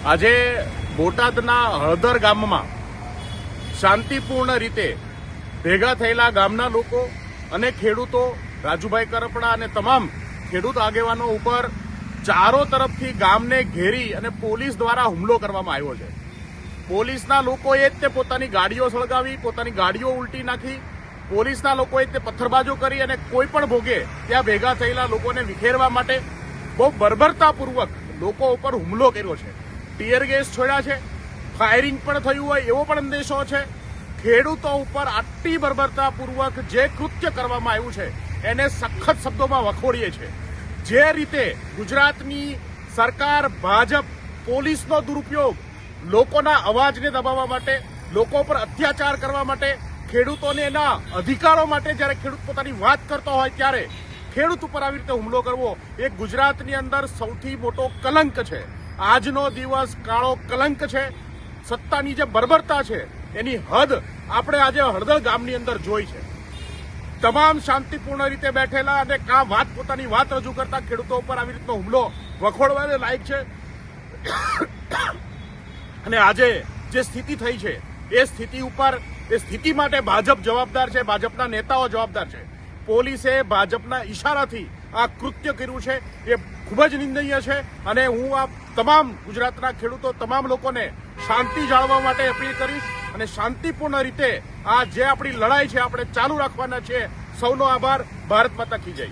આજે બોટાદના હળદર ગામમાં શાંતિપૂર્ણ રીતે ભેગા થયેલા ગામના લોકો અને ખેડૂતો રાજુભાઈ કરપડા અને તમામ ખેડૂત આગેવાનો ઉપર ચારો તરફથી ગામને ઘેરી અને પોલીસ દ્વારા હુમલો કરવામાં આવ્યો છે। પોલીસના લોકોએ જ તે પોતાની ગાડીઓ સળગાવી, પોતાની ગાડીઓ ઉલટી નાખી, પોલીસના લોકોએ તે પથ્થરબાજો કરી અને કોઈ પણ ભોગે ત્યાં ભેગા થયેલા લોકોને વિખેરવા માટે બહુ બર્બરતાપૂર્વક લોકો ઉપર હુમલો કર્યો છે। ટીયર ગેસ છોડ્યા છે, ફાયરિંગ પણ થયું હોય એવો પણ અંદેશો છે। ખેડૂતો ઉપર આટલી બર્બરતાપૂર્વક જે કૃત્ય કરવામાં આવ્યું છે એને સખત શબ્દોમાં વખોડીએ છીએ। જે રીતે ગુજરાતની સરકાર, ભાજપ, પોલીસનો દુરુપયોગ લોકોના અવાજને દબાવવા માટે, લોકો પર અત્યાચાર કરવા માટે, ખેડૂતોને એના અધિકારો માટે જ્યારે ખેડૂત પોતાની વાત કરતો હોય ત્યારે ખેડૂત ઉપર આવી રીતે હુમલો કરવો એ ગુજરાતની અંદર સૌથી મોટો કલંક છે। આજનો દિવસ કાળો કલંક છે। સત્તાની જે બર્બરતા છે એની હદ આપણે આજે હળદર ગામની અંદર જોઈ છે। તમામ શાંતિપૂર્ણ રીતે બેઠેલા અને પોતાની વાત રજૂ કરતા ખેડૂતો ઉપર આવી રીતનો હુમલો વખોડવાને લાયક છે। અને આજે જે સ્થિતિ થઈ છે એ સ્થિતિ માટે ભાજપ જવાબદાર છે, ભાજપના નેતાઓ જવાબદાર છે। પોલીસે ભાજપના ઈશારાથી આ કૃત્ય કર્યું છે એ ખૂબ જ નિંદનીય છે। અને હું આ તમામ ગુજરાતના ખેડૂતો, તમામ લોકોને શાંતિ જાળવવા માટે અપીલ કરીશ અને શાંતિપૂર્ણ રીતે આ જે આપણી લડાઈ છે આપણે ચાલુ રાખવાના છે। સૌનો આભાર। ભારત માતા કી જય।